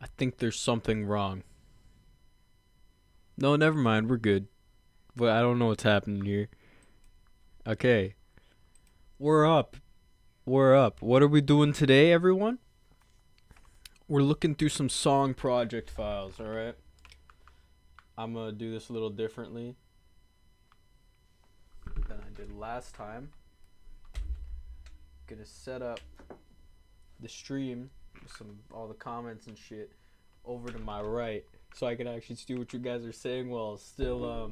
I think there's something wrong. No, never mind. We're good. But I don't know what's happening here. Okay. We're up. We're up. What are we doing today, everyone? We're looking through some song project files, alright? I'm gonna do this a little differently than I did last time. Gonna set up the stream with all the comments and shit over to my right so I can actually see what you guys are saying while still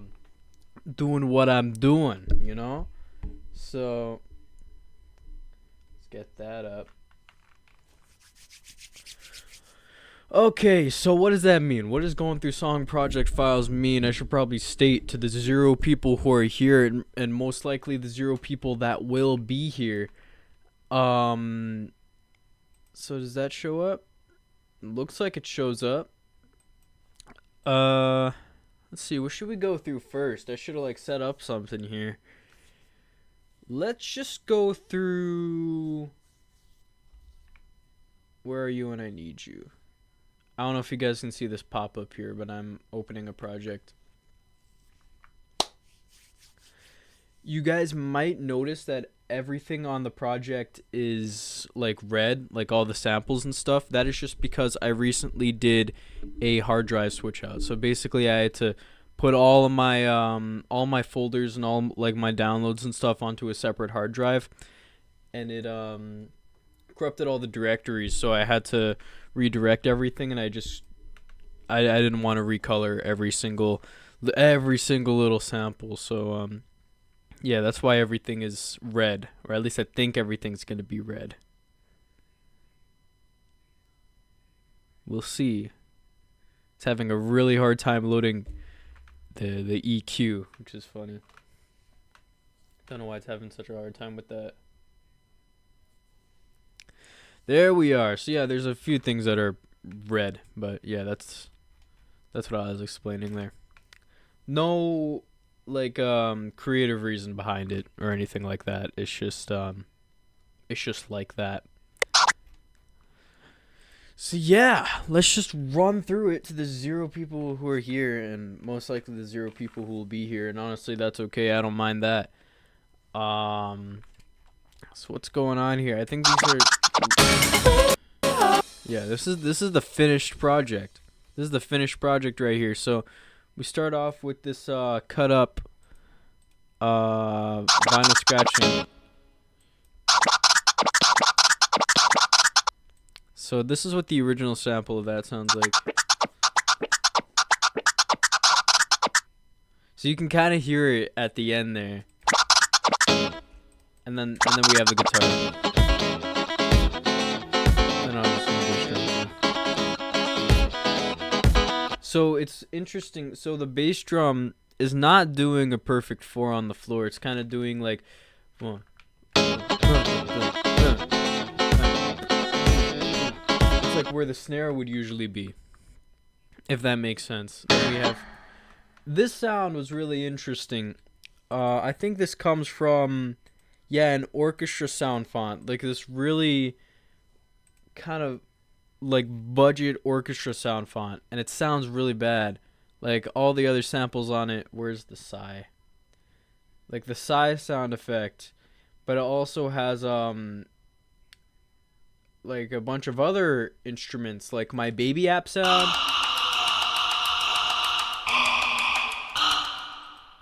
doing what I'm doing, you know? So let's get that up. Okay, so what does that mean? What does going through song project files mean? I should probably state to the 0 people who are here and most likely the 0 people that will be here. So does that show up? Looks like it shows up. Let's see, what should we go through first? I should have set up something here. Let's just go through. Where are you when I need you? I don't know if you guys can see this pop up here, but I'm opening a project. You guys might notice that everything on the project is red, all the samples and stuff. That is just because I recently did a hard drive switch out. So basically I had to put all my folders and all my downloads and stuff onto a separate hard drive, and it corrupted all the directories, so I had to redirect everything, and I didn't want to recolor every single little sample. So yeah, that's why everything is red, or at least I think everything's going to be red. We'll see. It's having a really hard time loading the EQ, which is funny. Don't know why it's having such a hard time with that. There we are. So yeah, there's a few things that are red, but yeah, that's what I was explaining there. No creative reason behind it or anything like that. It's just like that. So yeah, let's just run through it to the 0 people who are here, and most likely the 0 people who will be here, and honestly that's okay. I don't mind that. So what's going on here? I think these are. Yeah, this is the finished project. This is the finished project right here. So we start off with this cut up vinyl scratching. So this is what the original sample of that sounds like. So you can kind of hear it at the end there. And then we have the guitar. So it's interesting. So the bass drum is not doing a perfect 4 on the floor. It's kind of doing like 1. It's like where the snare would usually be, if that makes sense. Then we have this sound was really interesting. I think this comes from an orchestra sound font, this really kind of budget orchestra sound font, and it sounds really bad. All the other samples on it, where's the sigh? The sigh sound effect, but it also has a bunch of other instruments, like my baby app sound,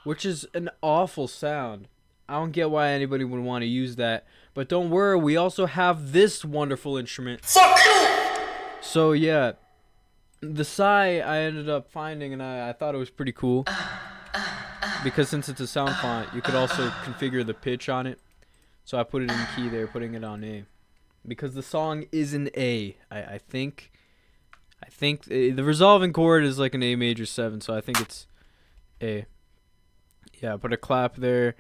which is an awful sound. I don't get why anybody would want to use that, but don't worry, we also have this wonderful instrument. Fuck you! So yeah, the sigh I ended up finding, and I thought it was pretty cool, because since it's a sound font, you could also configure the pitch on it. So I put it in key there, putting it on A, because the song is an A. I think the resolving chord is an A major 7, so I think it's A. Yeah, put a clap there.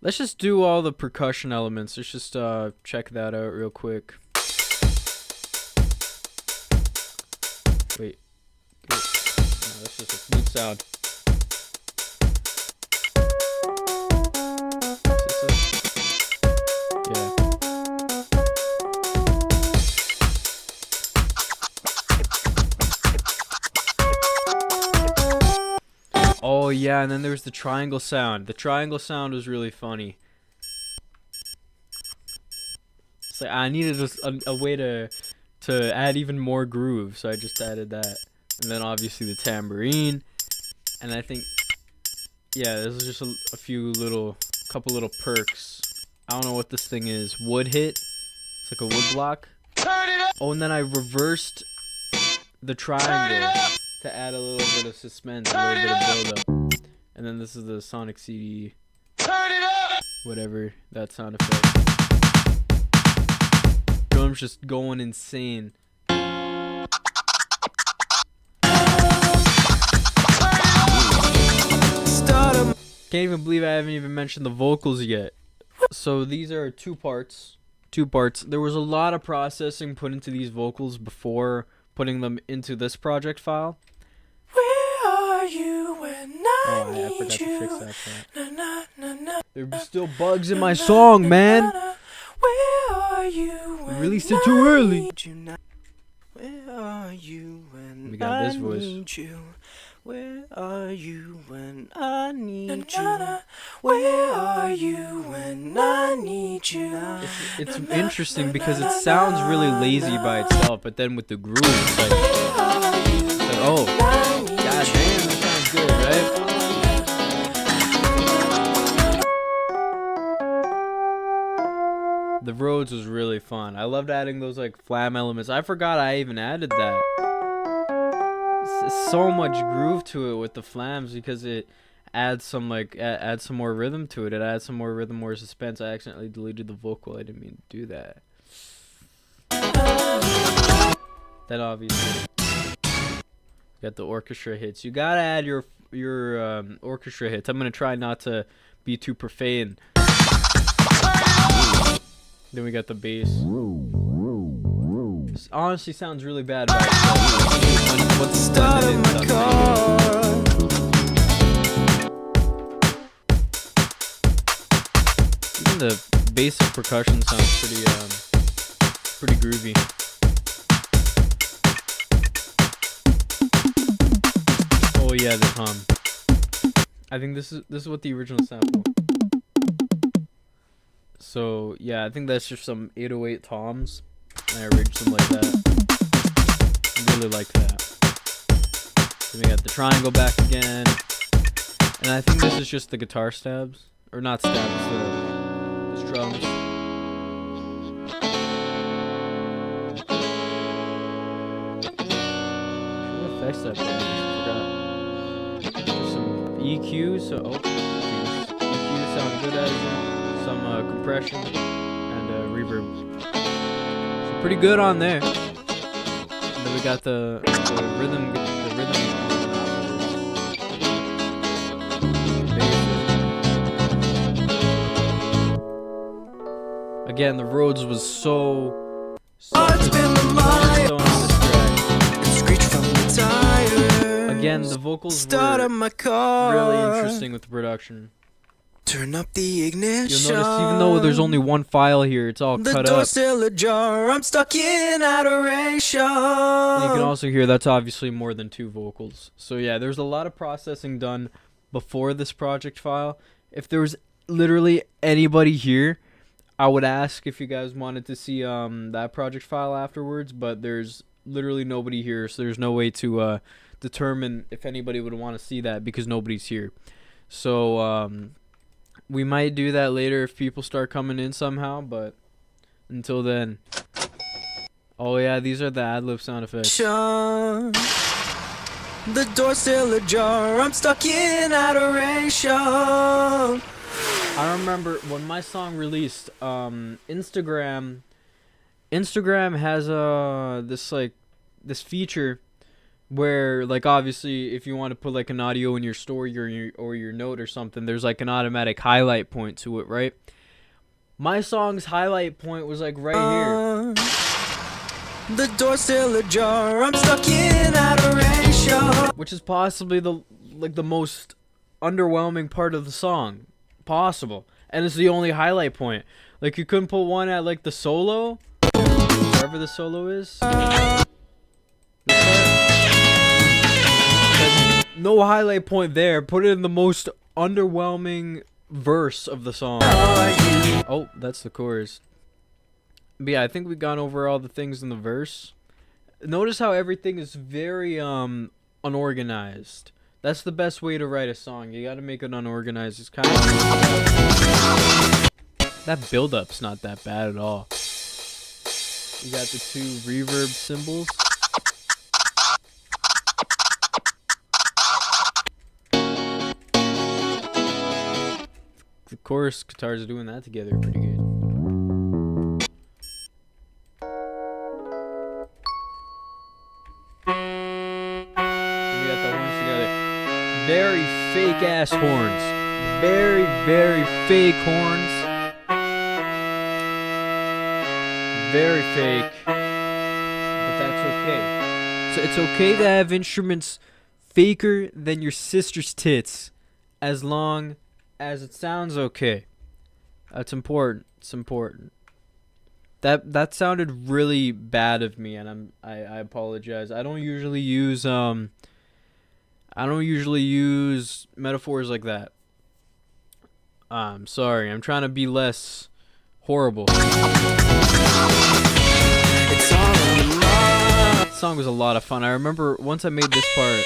Let's just do all the percussion elements. Let's just check that out real quick. Wait. No, that's just a flute sound. Is this it? Yeah. yeah, and then there's the triangle sound. The triangle sound was really funny. It's like I needed a way to add even more groove, so I just added that. And then obviously the tambourine. And I think, yeah, this is just a couple little perks. I don't know what this thing is. Wood hit. It's like a wood block. Oh, and then I reversed the triangle to add a little bit of suspense, a little bit of build-up. And then this is the Sonic CD, whatever that sound effect. Drums just going insane. Can't even believe I haven't even mentioned the vocals yet. So these are two parts. There was a lot of processing put into these vocals before putting them into this project file. Where are you when I need forgot to you? fix that part. Na, na, na, There's still bugs in my song, man. Where are you when I released it too early. need you now? Where are you when We got this I voice. need you? Where are you when I need you? Where are you when I need you? It's interesting because it sounds really lazy by itself, but then with the groove, it's like oh, god damn, that sounds good, right? The Rhodes was really fun. I loved adding those like flam elements. I forgot I even added that. So much groove to it with the flams because it adds some adds some more rhythm to it. It adds some more rhythm, more suspense. I accidentally deleted the vocal. I didn't mean to do that. Then obviously got the orchestra hits. You gotta add your orchestra hits. I'm gonna try not to be too profane. Then we got the bass. This honestly sounds really bad by itself. Once it's blended in, it sounds pretty good. Even the basic percussion sounds pretty groovy. Oh yeah, the tom. I think this is what the original sample. So yeah, I think that's just some 808 toms. And I arranged them like that. I really like that. Then we got the triangle back again. And I think this is just the guitar stabs. Or not stabs, the drums. What effects that band? I forgot. There's some EQ, so EQ sound good as it. Some compression and reverb. Pretty good on there. And then we got the rhythm. Again, the Rhodes was so on this track. Again, the vocals were really interesting with the production. Turn up the ignition. You'll notice even though there's only one file here, it's all cut up. The door's still ajar. I'm stuck in adoration. And you can also hear that's obviously more than two vocals. So yeah, there's a lot of processing done before this project file. If there was literally anybody here, I would ask if you guys wanted to see that project file afterwards, but there's literally nobody here, so there's no way to determine if anybody would want to see that because nobody's here. So we might do that later if people start coming in somehow, but until then. Oh yeah, these are the ad-lib sound effects. The door's still ajar. I'm stuck in adoration. I remember when my song released, Instagram has this feature where, like, obviously if you want to put like an audio in your story or your note or something, there's like an automatic highlight point to it, right? My song's highlight point was like right here. The door's still ajar. I'm stuck in adoration. Which is possibly the most underwhelming part of the song possible, and it's the only highlight point. Like, you couldn't put one at like the solo, wherever the solo is. No highlight point there. Put it in the most underwhelming verse of the song. Oh, that's the chorus. But yeah, I think we've gone over all the things in the verse. Notice how everything is very unorganized. That's the best way to write a song. You gotta make it unorganized. It's kind of that build-up's not that bad at all. You got the two reverb cymbals. The chorus guitars are doing that together pretty good. We got the horns together. Very fake ass horns. Very, very fake horns. Very fake. But that's okay. So it's okay to have instruments faker than your sister's tits, as long as it sounds okay. That's important. It's important. That sounded really bad of me, and I apologize. I don't usually use metaphors like that. I'm sorry. I'm trying to be less horrible. This song was a lot of fun. I remember once I made this part.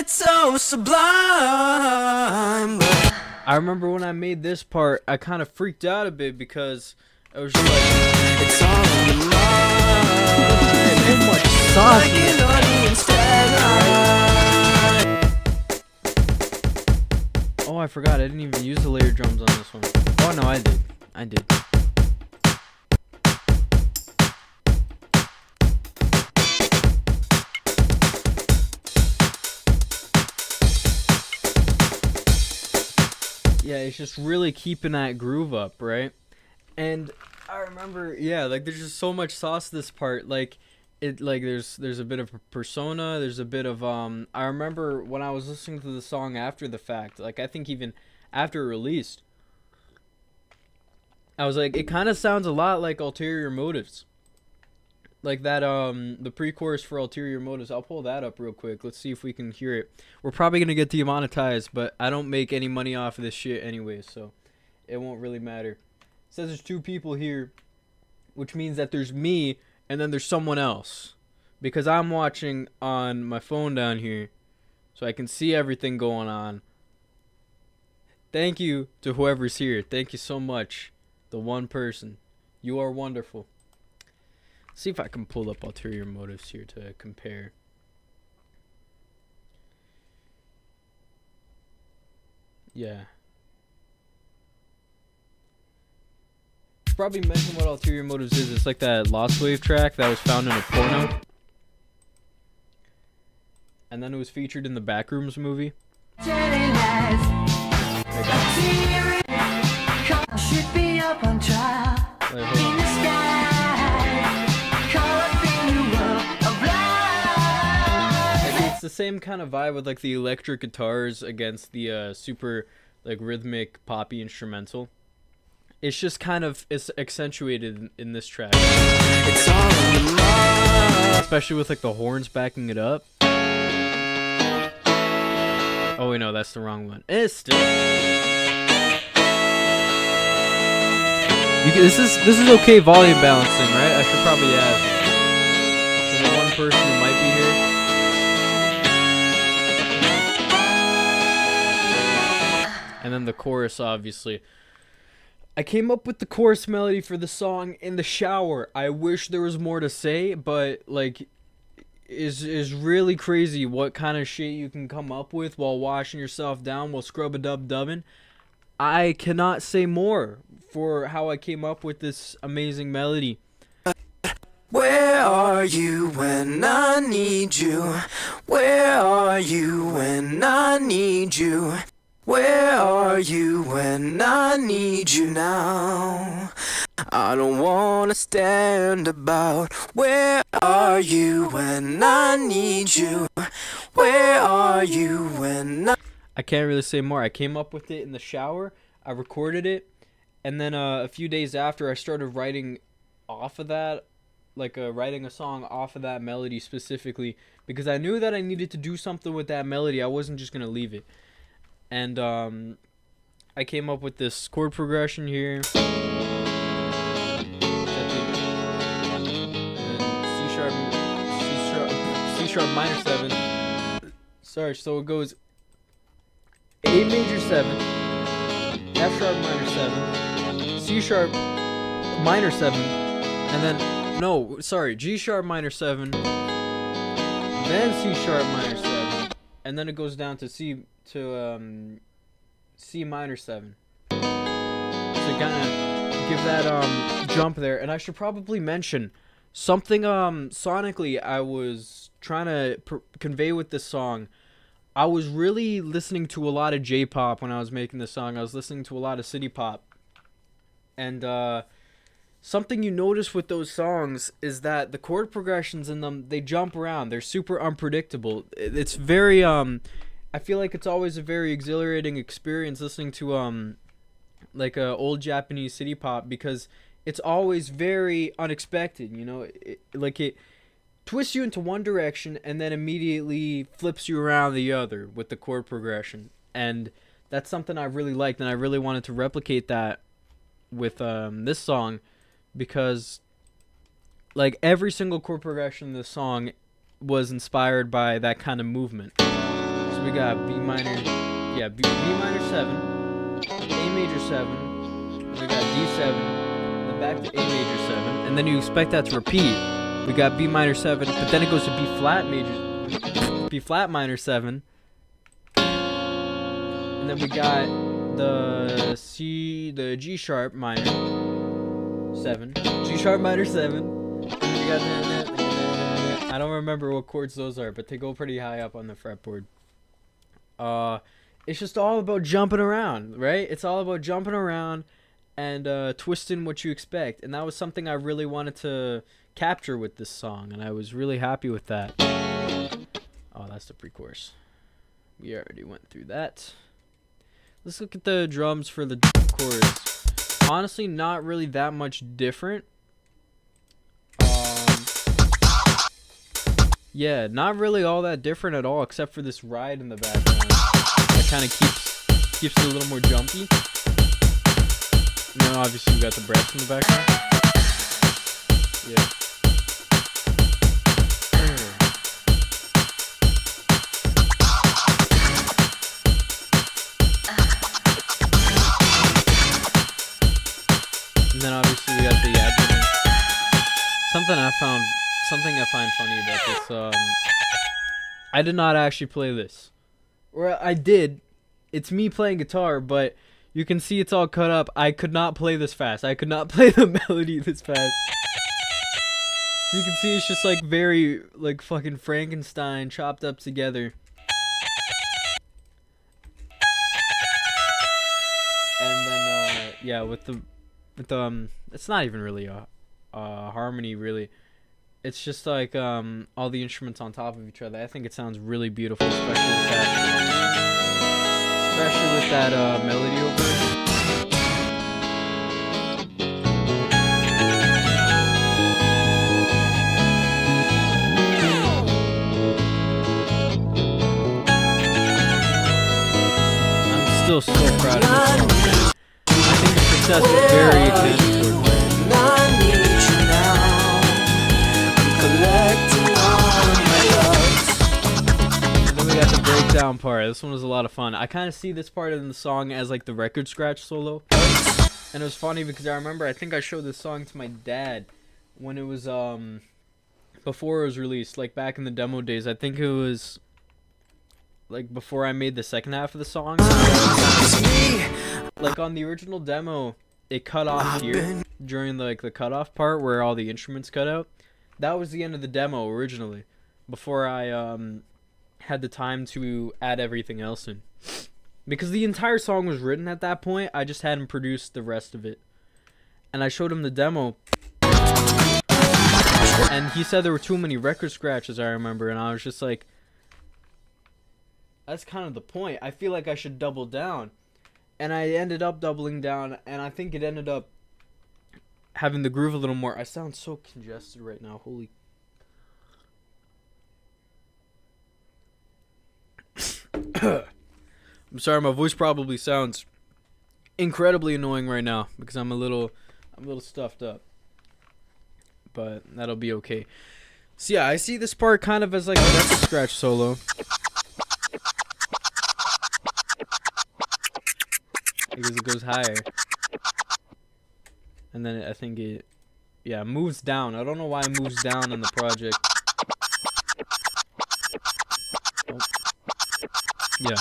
So sublime. I remember when I made this part, I kind of freaked out a bit because I was just like, it's all in your mind. So much sauce in this. Oh, I forgot. I didn't even use the layer drums on this one. Oh no, I did. I did. Yeah, it's just really keeping that groove up, right? And I remember, yeah, like there's just so much sauce this part. Like it, like there's a bit of persona. There's a bit of I remember when I was listening to the song after the fact. Like I think even after it released, I was like, it kind of sounds a lot like Ulterior Motives. Like that, the pre-chorus for Ulterior Motives. I'll pull that up real quick. Let's see if we can hear it. We're probably gonna get demonetized, but I don't make any money off of this shit anyway, so it won't really matter. It says there's two people here, which means that there's me and then there's someone else, because I'm watching on my phone down here, so I can see everything going on. Thank you to whoever's here. Thank you so much, the one person. You are wonderful. See if I can pull up Ulterior Motives here to compare. Yeah. Probably mention what Ulterior Motives is. It's like that Lost Wave track that was found in a porno. And then it was featured in the Backrooms movie. Should be up on trial. It's the same kind of vibe with like the electric guitars against the super like rhythmic poppy instrumental. It's just kind of it's accentuated in this track, especially with like the horns backing it up. Oh wait, no, that's the wrong one. It's still. This is okay volume balancing, right? I should probably add. So the one person who might be here. And then the chorus, obviously. I came up with the chorus melody for the song in the shower. I wish there was more to say, but like, is really crazy what kind of shit you can come up with while washing yourself down while scrub-a-dub-dubbing. I cannot say more for how I came up with this amazing melody. Where are you when I need you? Where are you when I need you? Where are you when I need you now? I don't wanna stand about. Where are you when I need you? Where are you when I can't really say more. I came up with it in the shower. I recorded it, and then a few days after I started writing off of that, like writing a song off of that melody specifically, because I knew that I needed to do something with that melody. I wasn't just gonna leave it. And I came up with this chord progression here. C sharp minor 7. Sorry, so it goes A major 7, F sharp minor 7, C sharp minor 7, and then G sharp minor 7, then C sharp minor 7, and then it goes down to C minor 7. So kind of give that jump there. And I should probably mention something sonically I was trying to convey with this song. I was really listening to a lot of J-pop when I was making this song. I was listening to a lot of city pop. And something you notice with those songs is that the chord progressions in them, they jump around. They're super unpredictable. It's very I feel like it's always a very exhilarating experience listening to like a old Japanese city pop, because it's always very unexpected, you know. It twists you into one direction and then immediately flips you around the other with the chord progression. And that's something I really liked, and I really wanted to replicate that with this song, because like every single chord progression in this song was inspired by that kind of movement. So we got B minor 7, A major 7, we got D7, then back to A major 7, and then you expect that to repeat. We got B minor 7, but then it goes to B flat minor 7, and then we got the G sharp minor 7, G sharp minor 7, and we got I don't remember what chords those are, but they go pretty high up on the fretboard. It's just all about jumping around, right? It's all about jumping around and twisting what you expect, and that was something I really wanted to capture with this song, and I was really happy with that. Oh, that's the pre-chorus. We already went through that. Let's look at the drums for the chorus. Honestly, not really that much different. Yeah, not really all that different at all, except for this ride in the background. That kind of keeps it a little more jumpy. And then obviously we got the breaths in the background. Yeah. And then obviously we got the adjuvant. Something I find funny about this, I did not actually play this. Or I did. It's me playing guitar, but you can see it's all cut up. I could not play this fast. I could not play the melody this fast. So you can see it's just like very, like fucking Frankenstein chopped up together. And then, yeah, with the, it's not even really a harmony, really. It's just like all the instruments on top of each other. I think it sounds really beautiful, especially with that melody over it. I'm still so proud of this song. I think the success is very akin to breakdown part. This one was a lot of fun. I kind of see this part in the song as like the record scratch solo, and it was funny because I remember I think I showed this song to my dad when it was before it was released, like back in the demo days. I think it was like before I made the second half of the song. Like on the original demo, it cut off here during like the cutoff part where all the instruments cut out. That was the end of the demo originally, before I had the time to add everything else in, because the entire song was written at that point. I just hadn't produced the rest of it, and I showed him the demo, and he said there were too many record scratches, I remember, and I was just like, that's kind of the point. I feel like I should double down. and I ended up doubling down, and I think it ended up having the groove a little more. I sound so congested right now. Holy. I'm sorry, my voice probably sounds incredibly annoying right now because I'm a little stuffed up. But that'll be okay. So yeah, I see this part kind of as like a record scratch solo. Because it goes higher. And then I think it, yeah, moves down. I don't know why it moves down in the project. Oh. Yeah.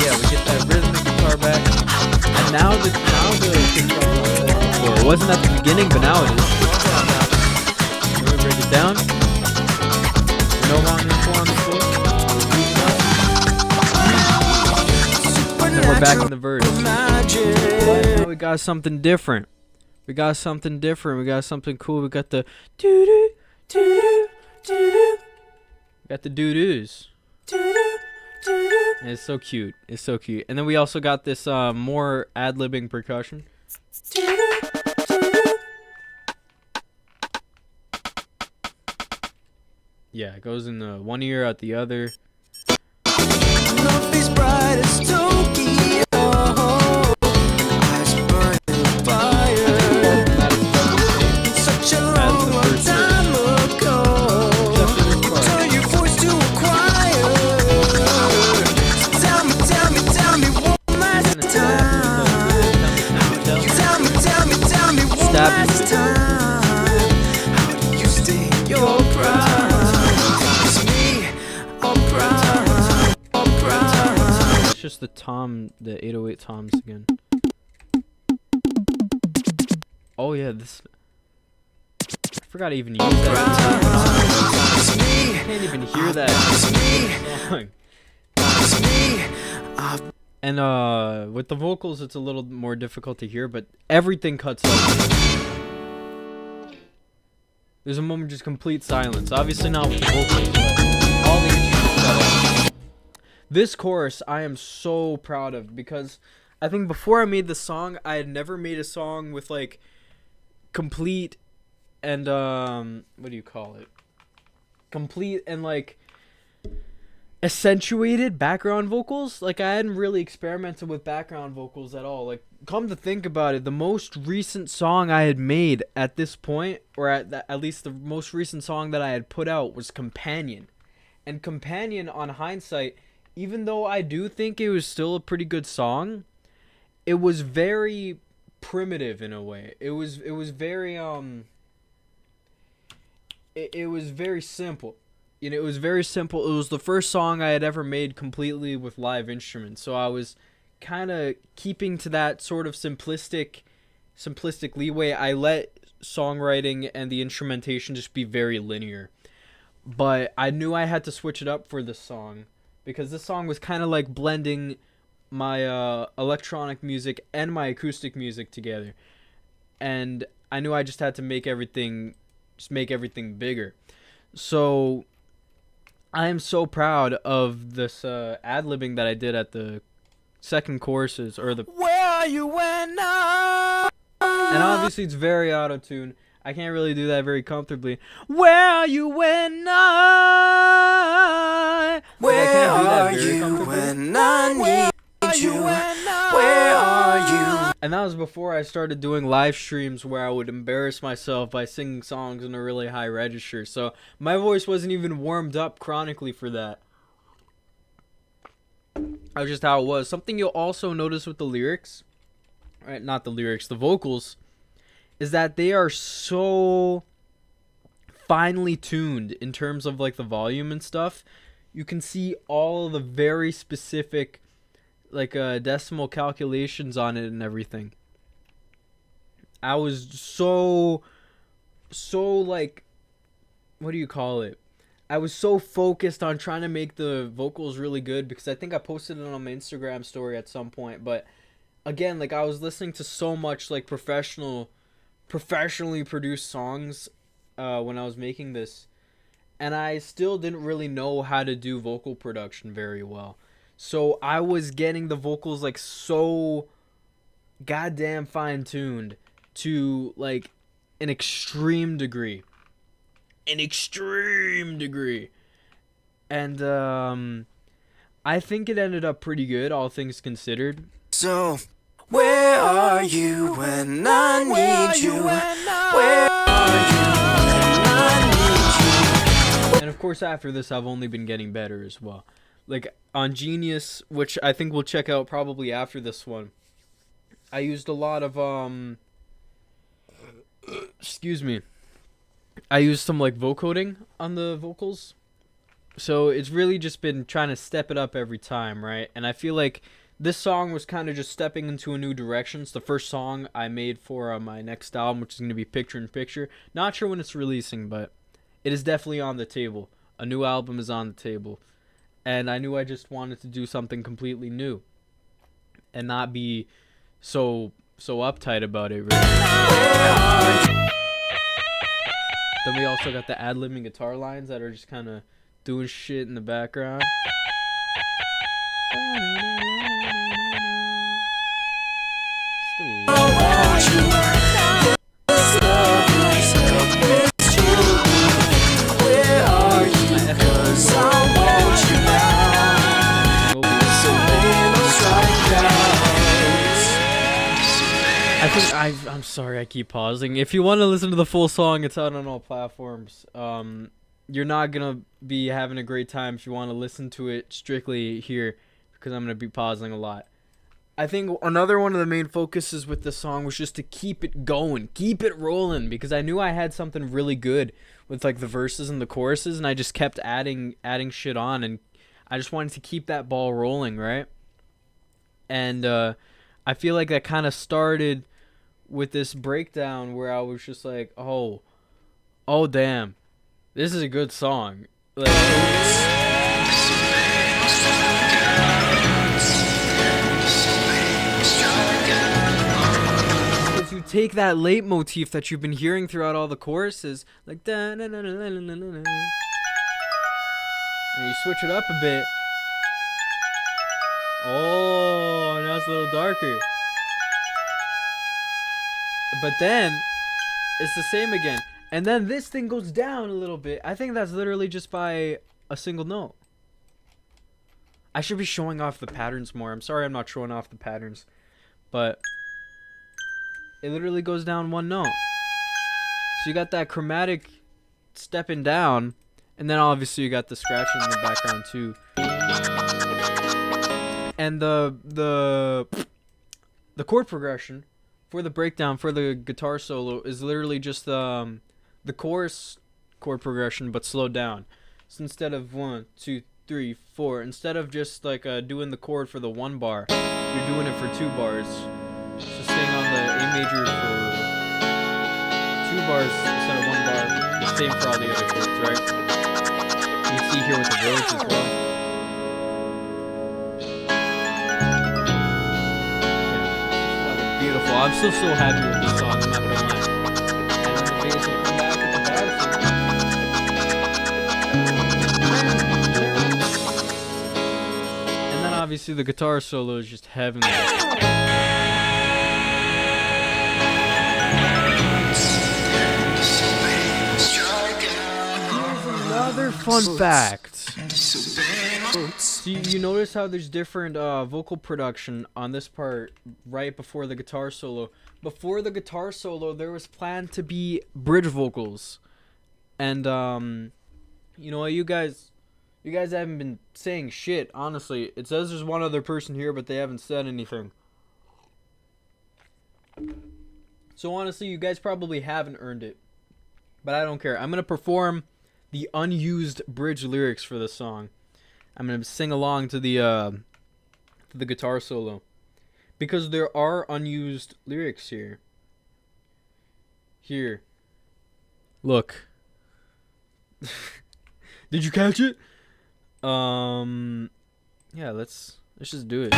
Yeah, we get that rhythmic guitar back. And now the kick drum's on the floor. It wasn't at the beginning, but now it is. Let me break it down. No longer on the floor. And then we're back in the verse. Now we got something different. We got something cool. We got the doo-doo, doo-doo, doo-doo. We got the doo-doos. And it's so cute. It's so cute. And then we also got this more ad-libbing percussion. Yeah, it goes in the one ear out the other. Nothing's bright as Tokyo. Eyes burning fire. Such a long time ago. Turn your voice to a choir. Tell me one last time. Tell me one last time. How do you stay your pride? It's me, or pride. It's just the 808 toms again. Oh yeah, this. I forgot to even use that. I can't even hear that song. And with the vocals, it's a little more difficult to hear, but everything cuts out. There's a moment of just complete silence. Obviously not with the vocals, but all the instruments cut out. This chorus I am so proud of because I think before I made the song, I had never made a song with like complete and what do you call it? Complete and like accentuated background vocals. Like I hadn't really experimented with background vocals at all. Like come to think about it, the most recent song I had made at this point, or at least the most recent song that I had put out was Companion. And Companion, on hindsight, even though I do think it was still a pretty good song, it was very primitive in a way. It was very it was very simple. You know, it was very simple. It was the first song I had ever made completely with live instruments. So I was kind of keeping to that sort of simplistic leeway. I let songwriting and the instrumentation just be very linear. But I knew I had to switch it up for this song because this song was kind of like blending my electronic music and my acoustic music together. And I knew I just had to make everything bigger. So I am so proud of this ad-libbing that I did at the second choruses, or the. Where are you when I? And obviously it's very auto-tuned. I can't really do that very comfortably. Where are you when I? Where are you when I need you? Where are you? And that was before I started doing live streams where I would embarrass myself by singing songs in a really high register. So my voice wasn't even warmed up chronically for that. That was just how it was. Something you'll also notice with the lyrics, right? Not the lyrics, the vocals, is that they are so finely tuned in terms of like the volume and stuff. You can see all of the very specific like decimal calculations on it and everything. I was so like, what do you call it? I was so focused on trying to make the vocals really good because I think I posted it on my Instagram story at some point. But again, like I was listening to so much like professionally produced songs when I was making this, and I still didn't really know how to do vocal production very well. So I was getting the vocals like so goddamn fine-tuned to like an extreme degree. And I think it ended up pretty good, all things considered. So, where are you when I need you? Where are you when I need you? And of course, after this, I've only been getting better as well. Like on Genius, which I think we'll check out probably after this one, I used a lot of excuse me. I used some like vocoding on the vocals. So it's really just been trying to step it up every time, right? And I feel like this song was kind of just stepping into a new direction. It's the first song I made for my next album, which is going to be Picture in Picture. Not sure when it's releasing, but it is definitely on the table. A new album is on the table. And I knew I just wanted to do something completely new and not be so uptight about it, really. Then we also got the ad-libbing guitar lines that are just kind of doing shit in the background. I'm sorry I keep pausing. If you want to listen to the full song, it's out on all platforms. You're not going to be having a great time if you want to listen to it strictly here, because I'm going to be pausing a lot. I think another one of the main focuses with this song was just to keep it going, keep it rolling, because I knew I had something really good with like the verses and the choruses, and I just kept adding shit on, and I just wanted to keep that ball rolling, right? And I feel like that kind of started with this breakdown where I was just like, oh damn, this is a good song. Like, if you take that leitmotif that you've been hearing throughout all the choruses, like da na na na na na na, and you switch it up a bit. Oh, now it's a little darker. But then it's the same again. And then this thing goes down a little bit. I think that's literally just by a single note. I should be showing off the patterns more. I'm sorry I'm not showing off the patterns. But it literally goes down one note. So you got that chromatic stepping down. And then obviously you got the scratching in the background too. And the chord progression for the breakdown, for the guitar solo, is literally just the chorus chord progression, but slowed down. So instead of 1, 2, 3, 4, instead of just like doing the chord for the 1 bar, you're doing it for 2 bars. So staying on the A major for 2 bars instead of 1 bar. The same for all the other chords, right? You can see here with the words as well. Beautiful. I'm still so happy with this song, I'm not gonna lie. And on the bass, we'll come back with the baritone. And then obviously the guitar solo is just heavenly. Another fun fact. So you notice how there's different vocal production on this part right before the guitar solo. Before the guitar solo, there was planned to be bridge vocals. And you know, you guys haven't been saying shit, honestly. It says there's one other person here, but they haven't said anything. So honestly, you guys probably haven't earned it. But I don't care. I'm going to perform the unused bridge lyrics for this song. I'm going to sing along to the guitar solo. Because there are unused lyrics here. Here. Look. Did you catch it? Yeah, let's just do it.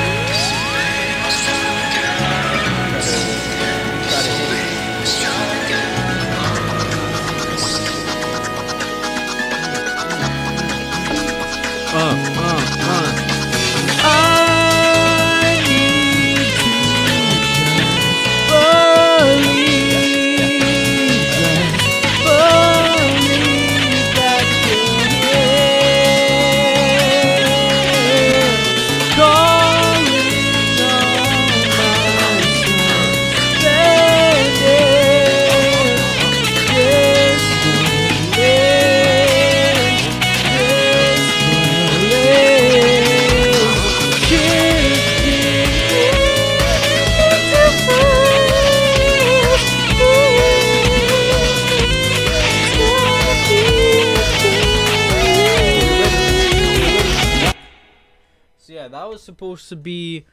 was supposed to be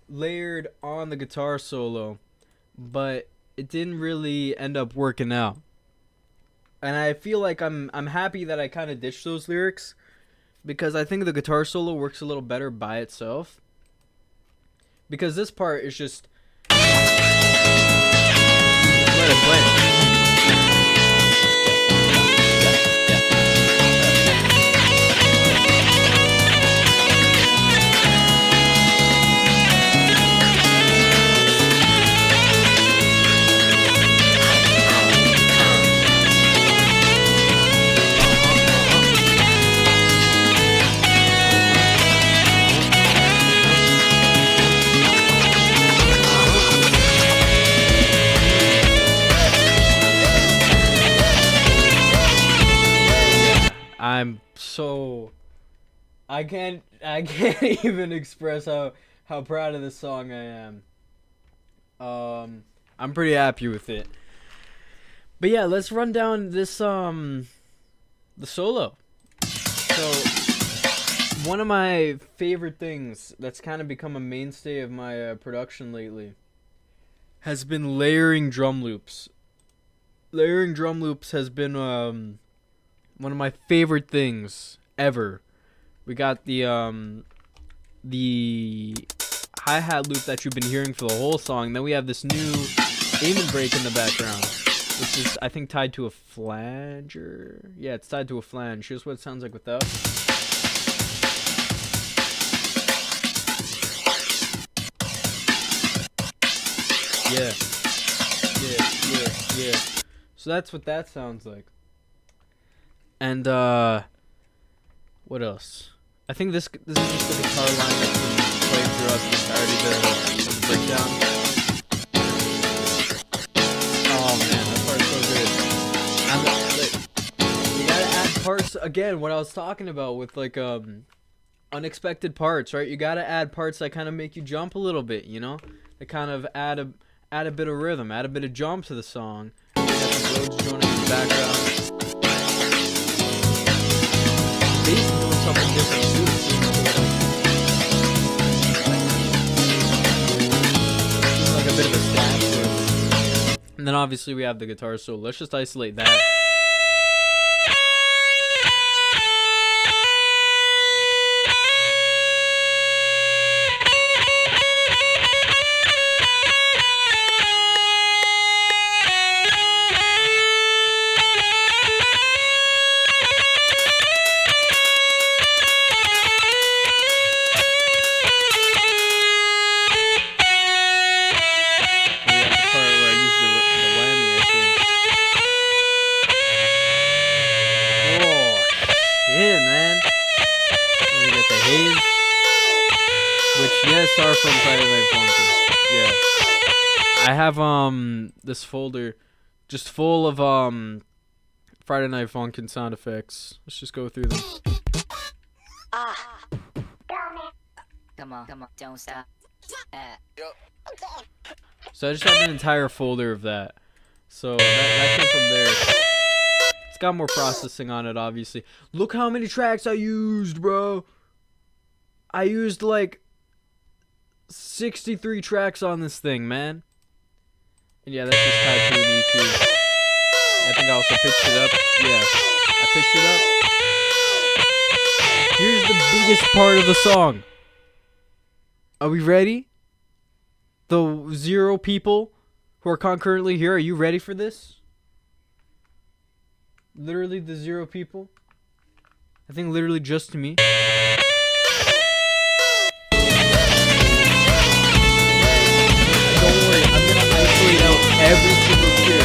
layered on the guitar solo, but it didn't really end up working out. And I feel like I'm happy that I kind of ditched those lyrics, because I think the guitar solo works a little better by itself. Because this part is just let it play. I'm so I can't even express how proud of this song I am. I'm pretty happy with it. But yeah, let's run down this the solo. So one of my favorite things that's kind of become a mainstay of my production lately has been layering drum loops. Layering drum loops has been one of my favorite things ever. We got the hi-hat loop that you've been hearing for the whole song. Then we have this new aiming break in the background, which is, I think, tied to a flanger. Yeah, it's tied to a flange. Here's what it sounds like without. Yeah. Yeah. So that's what that sounds like. And what else? I think this is just the guitar line that's been played throughout the entirety of the breakdown. Oh man, that part's so good. You gotta add parts again. What I was talking about with like unexpected parts, right? You gotta add parts that kind of make you jump a little bit, you know? That kind of add a bit of rhythm, add a bit of jump to the song. You got the roads joining in the background. Bass doing something different too. Like a bit of a stab to it. And then obviously we have the guitar solo. Let's just isolate that. Are from Friday Night Funkin'. Yeah. I have this folder just full of Friday Night Funkin' sound effects. Let's just go through them. Come on, don't stop. So I just have an entire folder of that. So that came from there. It's got more processing on it, obviously. Look how many tracks I used, bro. I used like 63 tracks on this thing, man. And yeah, that's just tied to an EQ. I think I also pitched it up. Yeah, I pitched it up. Here's the biggest part of the song. Are we ready? The 0 people who are concurrently here, are you ready for this? Literally the 0 people. I think literally just to me. Every single cheer.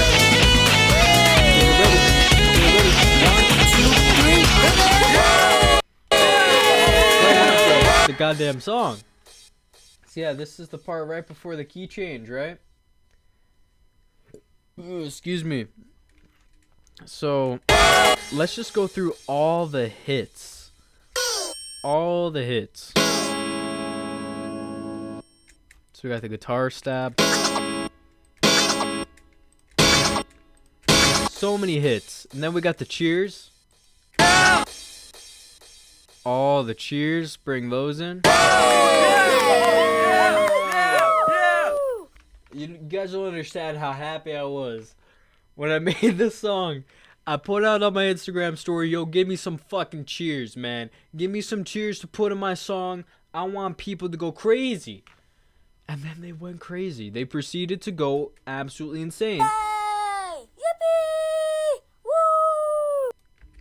The goddamn song. So yeah, this is the part right before the key change, right? Ooh, excuse me. So let's just go through all the hits. All the hits. So we got the guitar stab. So many hits. And then we got the cheers. All the cheers. Bring those in. You guys don't understand how happy I was when I made this song. I put out on my Instagram story, yo, give me some fucking cheers, man. Give me some cheers to put in my song. I want people to go crazy. And then they went crazy. They proceeded to go absolutely insane. Yay! Yippee! Woo!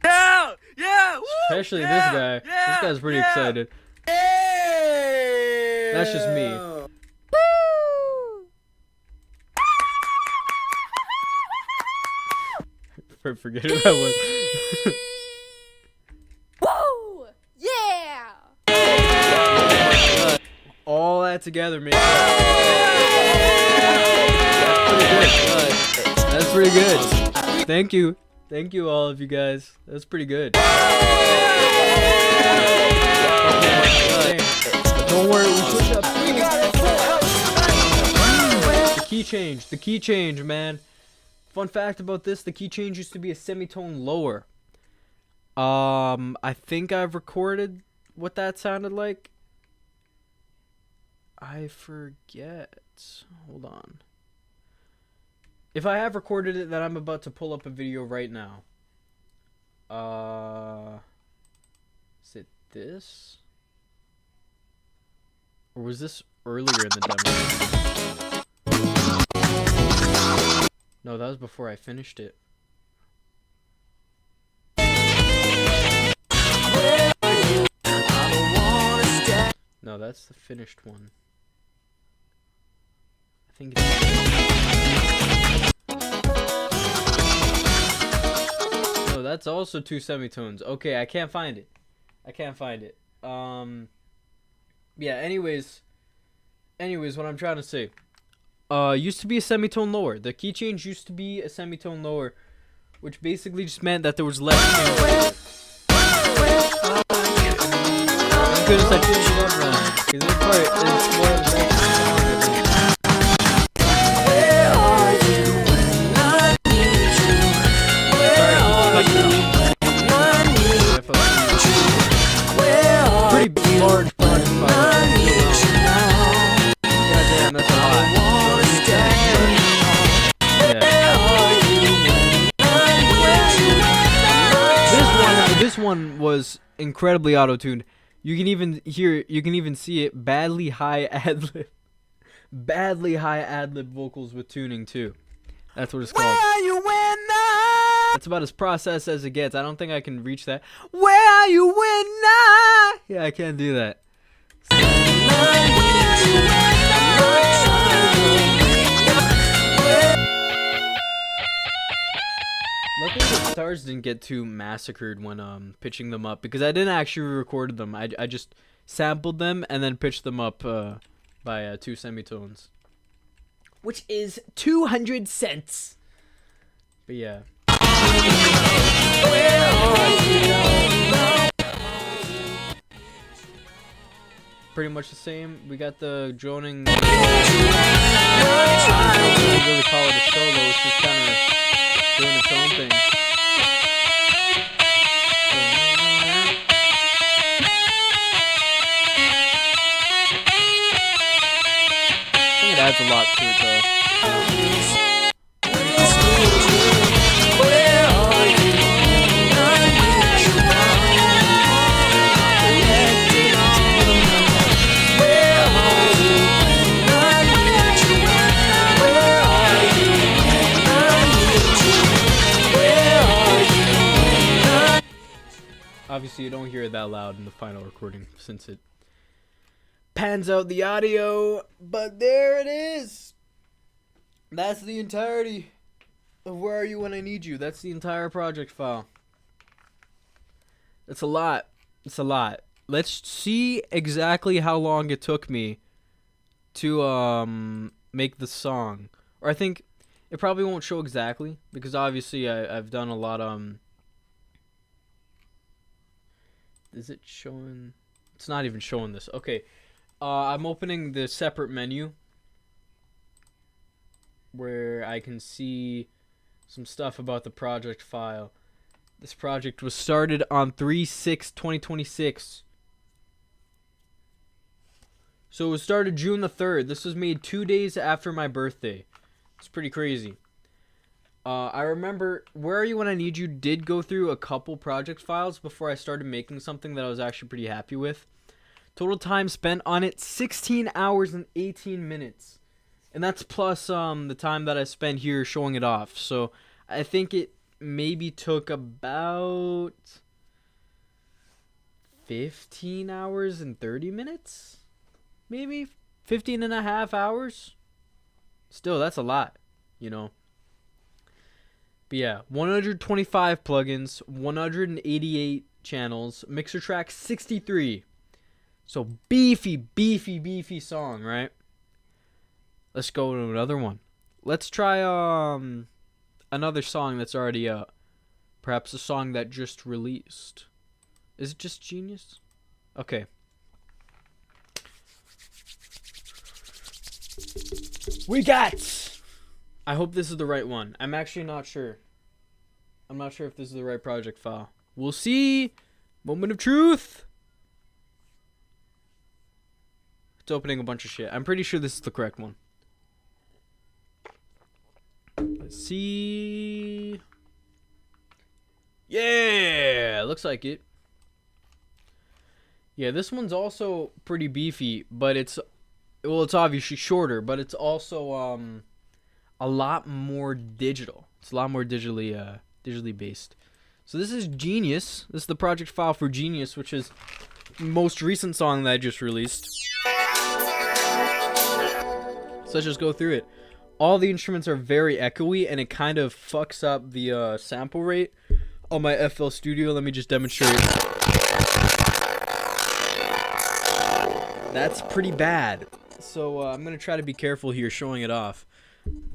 Yeah! Yeah! Woo! Especially yeah, this guy. Yeah, This guy's pretty yeah. excited. Hey! That's just me. Woo! Forget who that was. Woo! Yeah! All that together, man. That's pretty good. Thank you. Thank you, all of you guys. That's pretty good. But don't worry, we pushed up. The key change. The key change, man. Fun fact about this, the key change used to be a semitone lower. I think I've recorded what that sounded like. I forget. Hold on. If I have recorded it, then I'm about to pull up a video right now. Is it this? Or was this earlier in the demo? No, that was before I finished it. No, that's the finished one. I think it's... No, that's also two semitones. Okay, I can't find it. I can't find it. Yeah, anyways, what I'm trying to say. Used to be a semitone lower. The key change used to be a semitone lower, which basically just meant that there was less change. Thank goodness I changed it up now, because this part is more of the song. Pretty large part of goddamn, that's a lot. This one was incredibly auto-tuned. You can even hear, you can even see it. Badly high ad-lib vocals with tuning too. That's what it's called. Where are you when I... That's about as processed as it gets. I don't think I can reach that. Where are you when I... Yeah, I can't do that. Luckily the stars didn't get too massacred when pitching them up, because I didn't actually record them. I just sampled them and then pitched them up by 2 semitones, which is 200 cents. But yeah. Pretty much the same. We got the droning. I don't really call it a solo. It's just kind of doing its own thing. I think it adds a lot to it though. Obviously, you don't hear it that loud in the final recording since it pans out the audio, but there it is. That's the entirety of Where Are You When I Need You. That's the entire project file. It's a lot. It's a lot. Let's see exactly how long it took me to make the song. Or I think it probably won't show exactly, because obviously I've done a lot. Is it showing? It's not even showing this. Okay. I'm opening the separate menu where I can see some stuff about the project file. This project was started on 3/6/2026. So it started June the 3rd. This was made 2 days after my birthday. It's pretty crazy. I remember Where Are You When I Need You did go through a couple project files before I started making something that I was actually pretty happy with. Total time spent on it, 16 hours and 18 minutes. And that's plus the time that I spent here showing it off. So I think it maybe took about 15 hours and 30 minutes? Maybe 15 and a half hours? Still, that's a lot, you know. But yeah, 125 plugins, 188 channels, mixer track 63. So beefy song, right? Let's go to another one. Let's try another song that's already out. Perhaps a song that just released. Is it just Genius? Okay. We got! I hope this is the right one. I'm actually not sure. I'm not sure if this is the right project file. We'll see. Moment of truth. It's opening a bunch of shit. I'm pretty sure this is the correct one. Let's see. Yeah, looks like it. Yeah, this one's also pretty beefy, but it's obviously shorter, but it's also a lot more digital. It's a lot more digitally based. So this is Genius. This is the project file for Genius, which is the most recent song that I just released. So let's just go through it. All the instruments are very echoey, and it kind of fucks up the sample rate on my FL Studio. Let me just demonstrate. That's pretty bad. So I'm going to try to be careful here showing it off.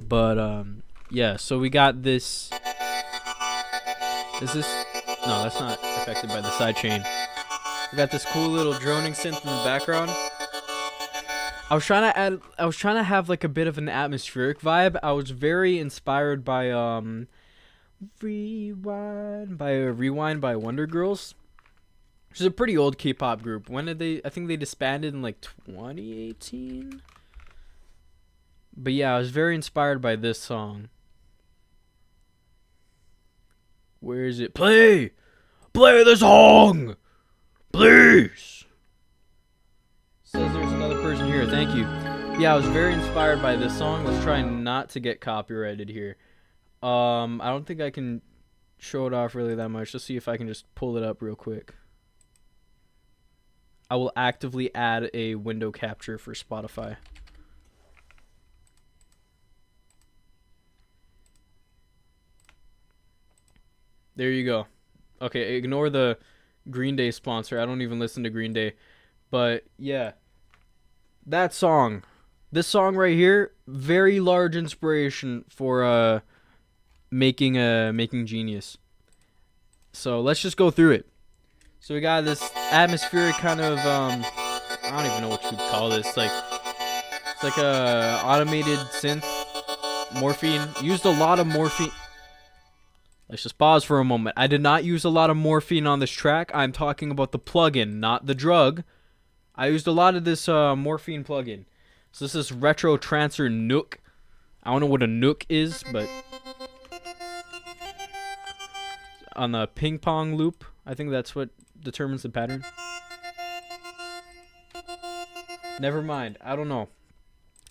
But, yeah, so we got this. Is this? No, that's not affected by the sidechain. We got this cool little droning synth in the background. I was trying to have like a bit of an atmospheric vibe. I was very inspired by Rewind by Wonder Girls, which is a pretty old K-pop group. When did they? I think they disbanded in like 2018. But yeah, I was very inspired by this song. Where is it? Play the song, please. Says there's another person here. Thank you. Yeah, I was very inspired by this song. Let's try not to get copyrighted here. I don't think I can show it off really that much. Let's see if I can just pull it up real quick. I will actively add a window capture for Spotify. There you go. Okay, ignore the Green Day sponsor. I don't even listen to Green Day. But yeah, that song. This song right here, very large inspiration for making Genius. So let's just go through it. So we got this atmospheric kind of I don't even know what you'd call this. It's like a automated synth. Morphine. Used a lot of morphine. Let's just pause for a moment. I did not use a lot of morphine on this track. I'm talking about the plugin, not the drug. I used a lot of this morphine plugin. So this is Retro Transfer Nook. I don't know what a Nook is, but on the ping pong loop, I think that's what determines the pattern. Never mind. I don't know.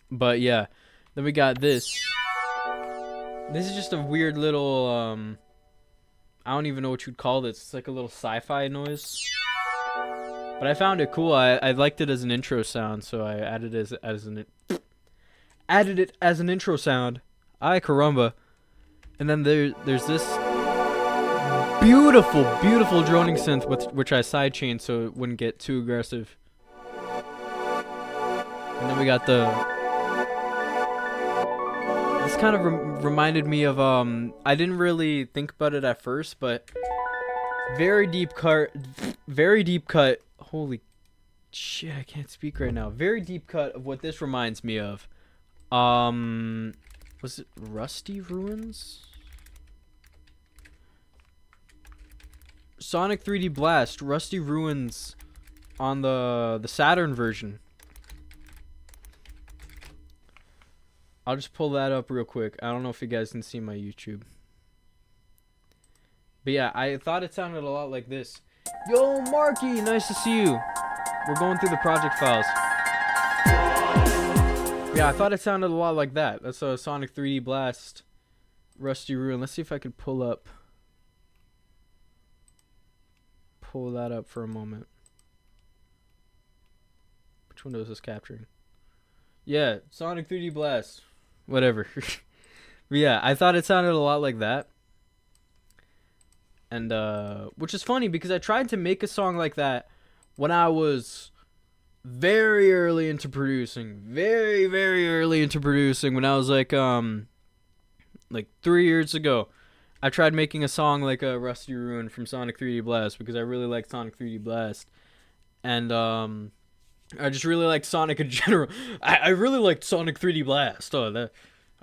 But yeah. Then we got this. This is just a weird little, I don't even know what you'd call this. It's like a little sci-fi noise. But I found it cool. I liked it as an intro sound, so I added it as an intro sound. Ay caramba. And then there's this beautiful droning synth which I sidechained so it wouldn't get too aggressive. And then we got this kind of reminded me of I didn't really think about it at first, but very deep cut. Holy shit, I can't speak right now. Very deep cut of what this reminds me of. Was it Rusty Ruins? Sonic 3D Blast, Rusty Ruins on the Saturn version. I'll just pull that up real quick. I don't know if you guys can see my YouTube. But yeah, I thought it sounded a lot like this. Yo, Marky, nice to see you. We're going through the project files. Yeah, I thought it sounded a lot like that. That's a Sonic 3D Blast, Rusty Ruin. Let's see if I could pull that up for a moment. Which window is this capturing? Yeah, Sonic 3D Blast. Whatever. But yeah, I thought it sounded a lot like that. And which is funny because I tried to make a song like that when I was very early into producing. Very, very early into producing, when I was like 3 years ago. I tried making a song like a Rusty Ruin from Sonic 3D Blast because I really liked Sonic 3D Blast. And I just really liked Sonic in general. I really liked Sonic 3D Blast.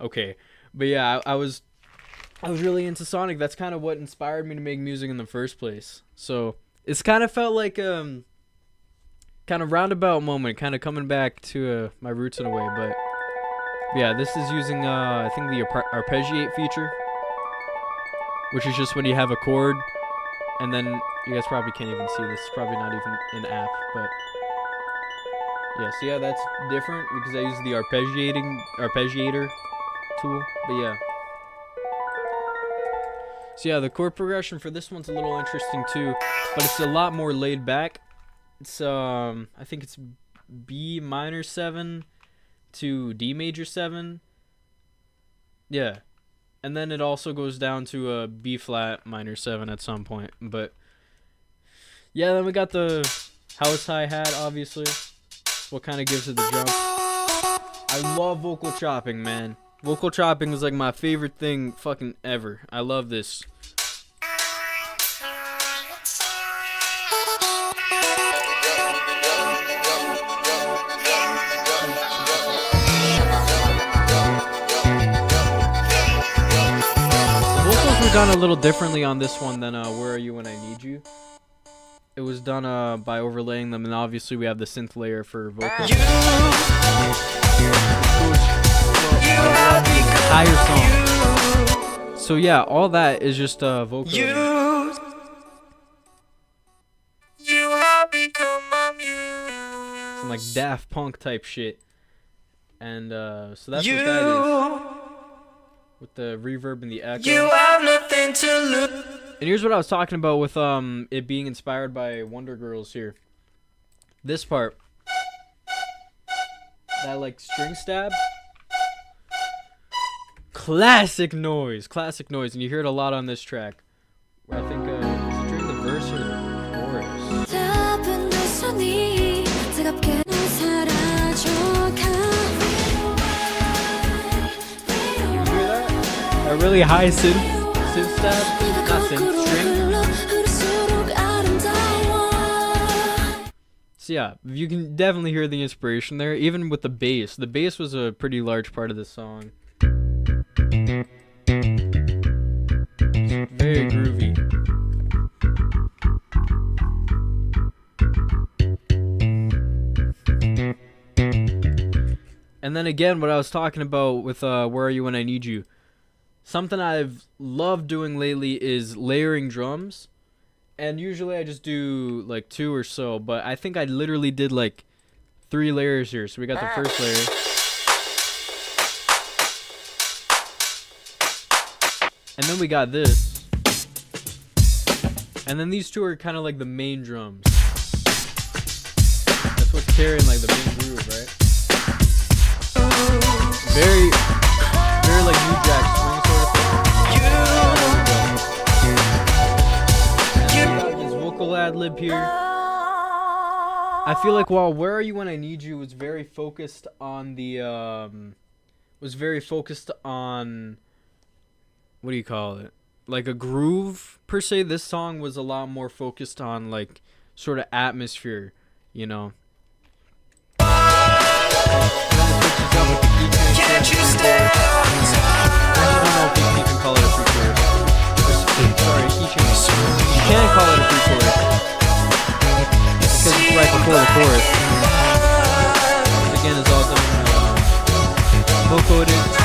Okay. But yeah, I was really into Sonic. That's kind of what inspired me to make music in the first place. So it's kind of felt like kind of roundabout moment, kind of coming back to my roots in a way. But yeah, this is using I think the arpeggiate feature, which is just when you have a chord, and then you guys probably can't even see this. It's probably not even an app, but yeah. So yeah, that's different because I use the arpeggiator tool. But yeah. So yeah, the chord progression for this one's a little interesting too, but it's a lot more laid back. It's I think it's B minor 7 to D major 7. Yeah. And then it also goes down to a B flat minor 7 at some point. But yeah, then we got the house hi-hat, obviously. What kind of gives it the jump. I love vocal chopping, man. Vocal chopping is like my favorite thing fucking ever. I love this. Vocals were done a little differently on this one than Where Are You When I Need You. It was done by overlaying them, and obviously we have the synth layer for vocals. Higher song. So yeah, all that is just vocal. Some like Daft Punk type shit. And so that's what that is. With the reverb and the echo. You have nothing to lose. And here's what I was talking about with it being inspired by Wonder Girls here. This part. That like string stab. Classic noise, and you hear it a lot on this track. Where I think is it during the verse or the chorus? You hear that? A really high synth stab, not synth, string. So yeah, you can definitely hear the inspiration there, even with the bass. The bass was a pretty large part of this song. Very groovy. And then again, what I was talking about with Where Are You When I Need You. Something I've loved doing lately is layering drums. And usually I just do like 2 or so, but I think I literally did like 3 layers here. So we got the first layer. And then we got this. And then these 2 are kind of like the main drums. That's what's carrying like the main groove, right? Very like New Jack Swing sort of thing. And we got this vocal ad-lib here. I feel like while Where Are You When I Need You was very focused on the what do you call it? Like a groove per se. This song was a lot more focused on like sort of atmosphere, you know. Can't you stay? I don't know if you can call it a pre-chorus. Sorry, keychain. You can't call it a pre-chorus because it's right before the chorus. Again, it's all done vocoder.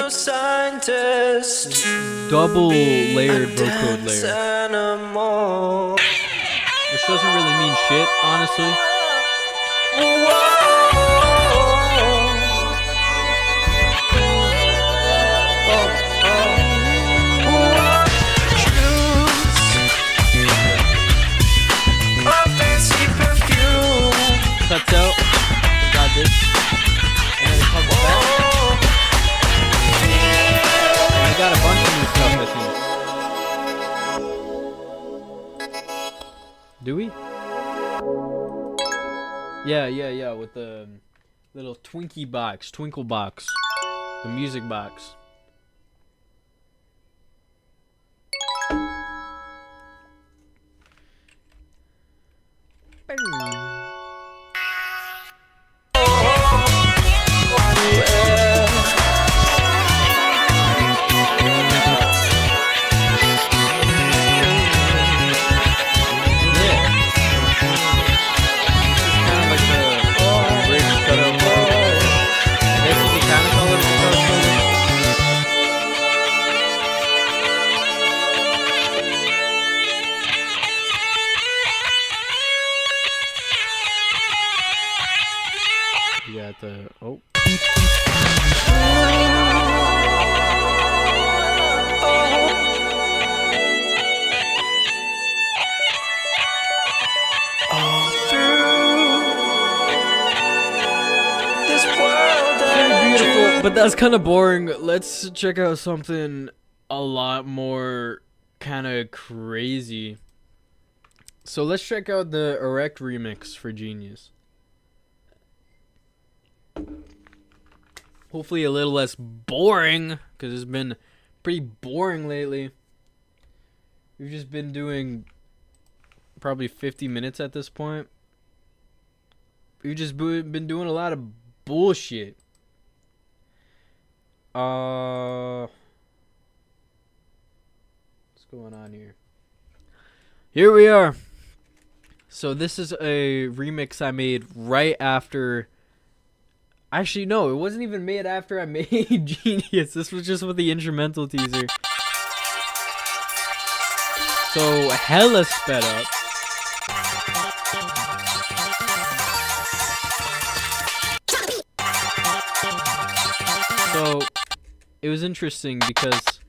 no scientist. Double layered vocode layer, Animal. which doesn't really mean shit, honestly. Cuts out. We got this. And then it comes back. And we got a bunch of new stuff, I think. Do we? Yeah, with the little Twinkie box, twinkle box. The music box. Oh. Beautiful, but that's kind of boring. Let's check out something a lot more kind of crazy. So let's check out the Erect remix for Genius. Hopefully a little less boring, because it's been pretty boring lately. We've just been doing probably 50 minutes at this point. We've just been doing a lot of bullshit. What's going on here? Here we are. So this is a remix I made right after... Actually, no, it wasn't even made after I made Genius. This was just with the instrumental teaser. So, hella sped up. So, it was interesting because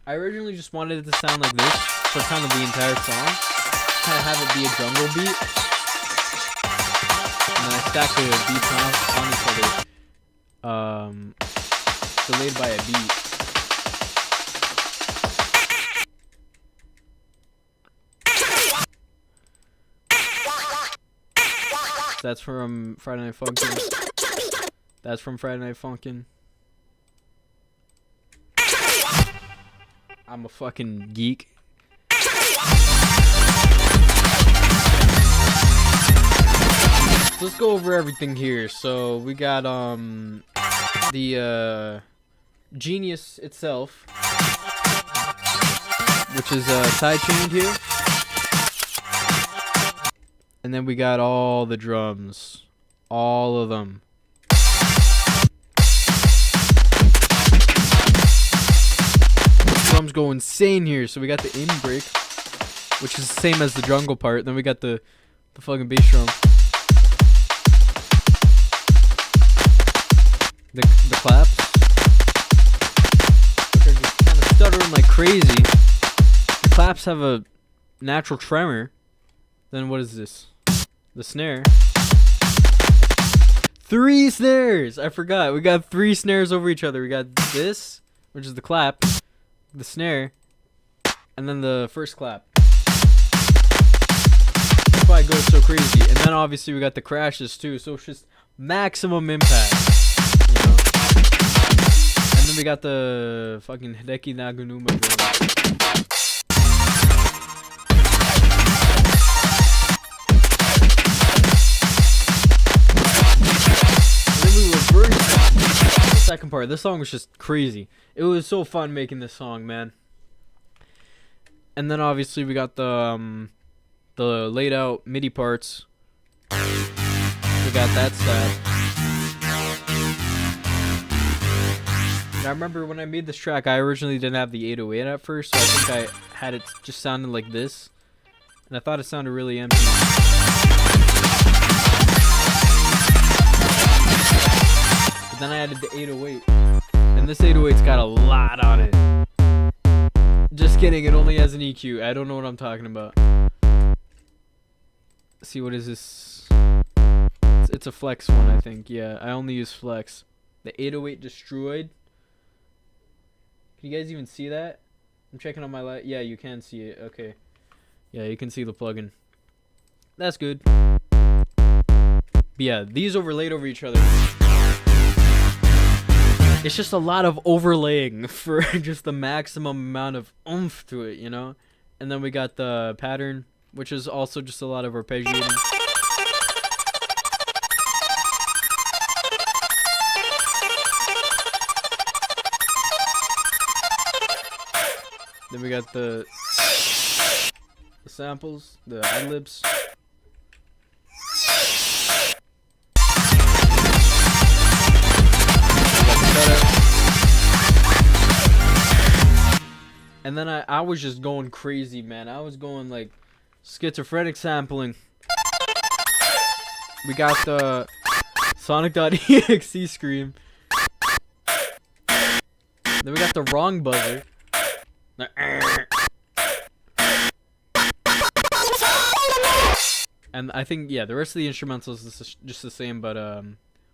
I originally just wanted it to sound like this for kind of the entire song. Kind of have it be a jungle beat. And then I stacked the beats on each other. Delayed by a beat. That's from Friday Night Funkin'. That's from Friday Night Funkin'. I'm a fucking geek. Let's go over everything here. So we got the Genius itself, which is sidechained here, and then we got all the drums, all of them. The drums go insane here. So we got the in break, which is the same as the jungle part. Then we got the fucking bass drum. The claps, which are just kind of stuttering like crazy. The claps have a natural tremor. Then what is this? The snare. 3 snares! I forgot. We got 3 snares over each other. We got this, which is the clap, the snare, and then the first clap. That's why it goes so crazy. And then obviously we got the crashes too, so it's just maximum impact. And then we got the fucking Hideki Naganuma drum. And then we reversed the second part. This song was just crazy. It was so fun making this song, man. And then obviously we got the laid out MIDI parts. We got that stuff. And I remember when I made this track, I originally didn't have the 808 at first, so I think I had it just sounding like this. And I thought it sounded really empty. But then I added the 808. And this 808's got a lot on it. Just kidding, it only has an EQ. I don't know what I'm talking about. Let's see, what is this? It's a flex one, I think. Yeah, I only use flex. The 808 destroyed. Can you guys even see that? I'm checking on my light. Yeah, you can see it. Okay. Yeah, you can see the plugin. That's good. But yeah, these overlaid over each other. It's just a lot of overlaying for just the maximum amount of oomph to it, you know? And then we got the pattern, which is also just a lot of arpeggiating. Then we got the samples, the ad-libs. And then I was just going crazy, man. I was going like schizophrenic sampling. We got the Sonic.exe scream. Then we got the wrong buzzer. And I think, yeah, the rest of the instrumentals is just the same, but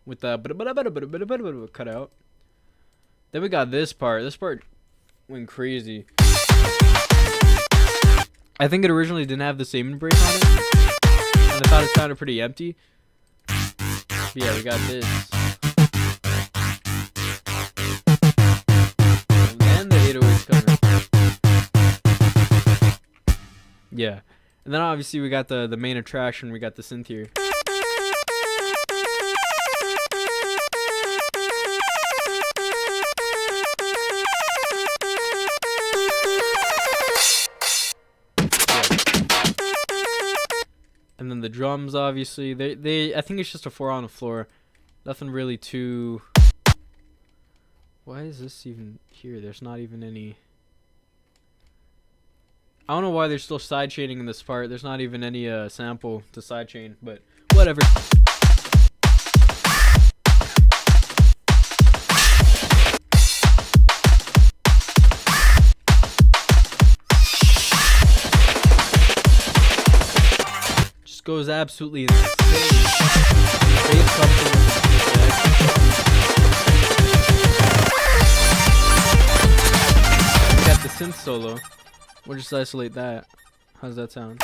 with the cut out. Then we got this part. This part went crazy. I think it originally didn't have the same break on it, and I thought it sounded pretty empty. But yeah, we got this. And then the 808's coming. Yeah. And then obviously we got the main attraction, we got the synth here. And then the drums, obviously, they I think it's just a 4 on the floor. Nothing really too... Why is this even here? There's not even any... I don't know why they're still sidechaining in this part. There's not even any sample to sidechain, but whatever. Just goes absolutely insane. Bass comes in with the got the synth solo. We'll just isolate that. How's that sound?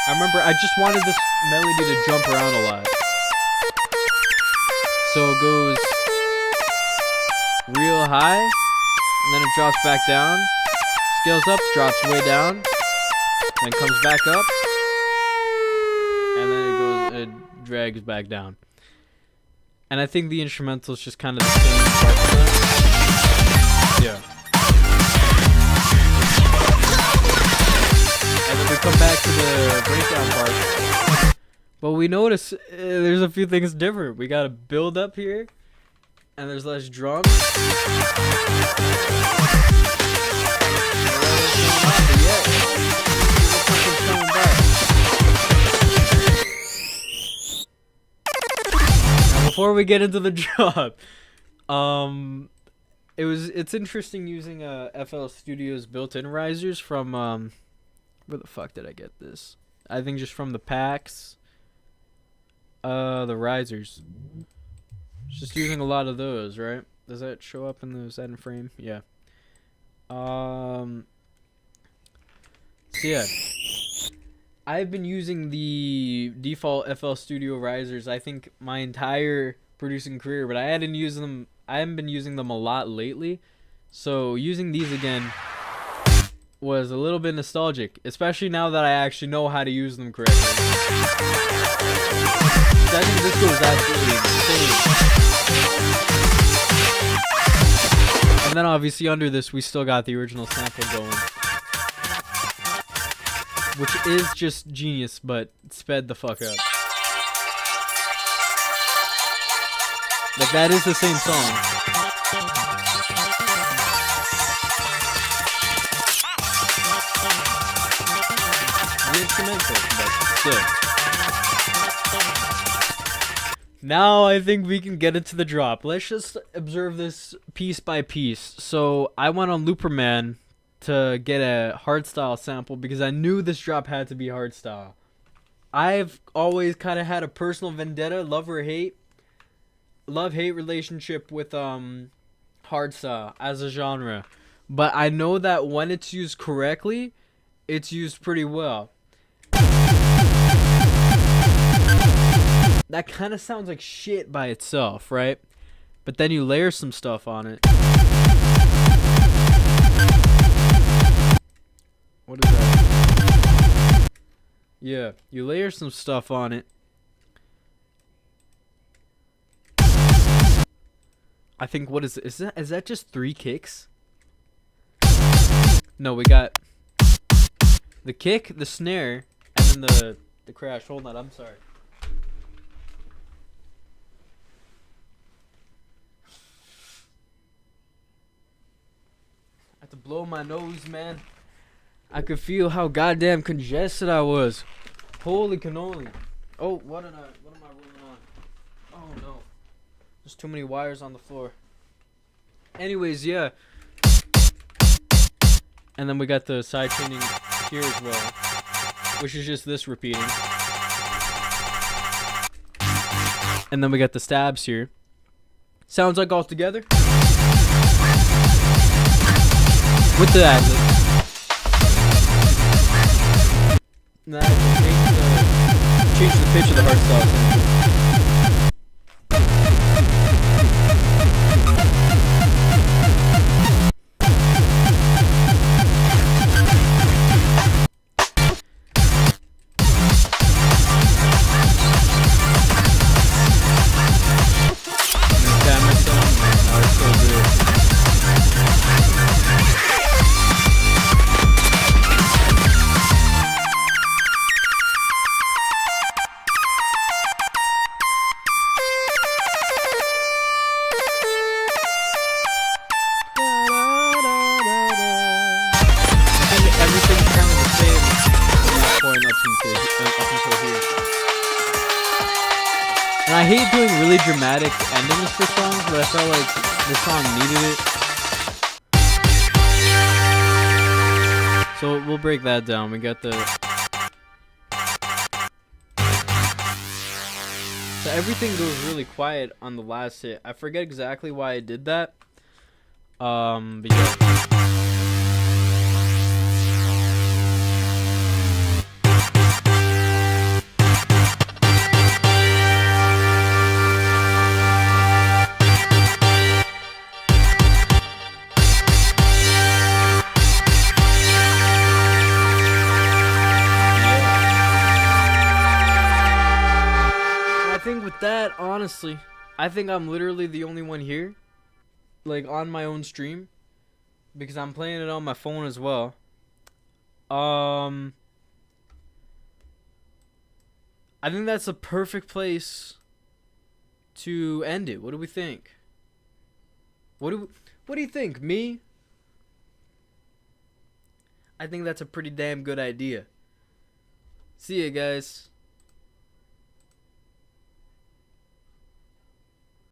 I remember I just wanted this melody to jump around a lot. So it goes real high, and then it drops back down. Scales up, drops way down, then comes back up, and then it drags back down. And I think the instrumental is just kind of the same part for that. Yeah. And then we come back to the breakdown part. But we notice there's a few things different. We got a build up here, and there's less drums. Before we get into the drop, it's interesting using FL Studio's built-in risers from where the fuck did I get this? I think just from the packs. The risers. Just using a lot of those, right? Does that show up in the setting frame? Yeah. So yeah. I've been using the default FL Studio risers, I think, my entire producing career, but I haven't been using them a lot lately. So using these again was a little bit nostalgic, especially now that I actually know how to use them correctly. I think this goes absolutely insane. And then obviously under this we still got the original sample going, which is just genius, but sped the fuck up. Like, that is the same song. The instrumental, but still. Now I think we can get into the drop. Let's just observe this piece by piece. So I went on Looperman to get a hardstyle sample because I knew this drop had to be hardstyle. I've always kind of had a personal vendetta, love hate relationship with hardstyle as a genre. But I know that when it's used correctly, it's used pretty well. That kind of sounds like shit by itself, right? But then you layer some stuff on it. What is that? Yeah, you layer some stuff on it. I think, what is it? Is that just 3 kicks? No, we got the kick, the snare, and then the crash. Hold on, I'm sorry. I had to blow my nose, man. I could feel how goddamn congested I was. Holy cannoli. Oh, what am I rolling on? Oh no. There's too many wires on the floor. Anyways, yeah. And then we got the side chaining here as well, which is just this repeating. And then we got the stabs here. Sounds like all together. With the ad-lib. Now I can change the pitch of the hardstyle. And I hate doing really dramatic endings for songs, but I felt like the song needed it. So we'll break that down. We got the... So everything goes really quiet on the last hit. I forget exactly why I did that. But yeah. That honestly, I think I'm literally the only one here, like on my own stream, because I'm playing it on my phone as well. I think that's a perfect place to end it. What do we think? What do you think? Me? I think that's a pretty damn good idea. See ya, guys.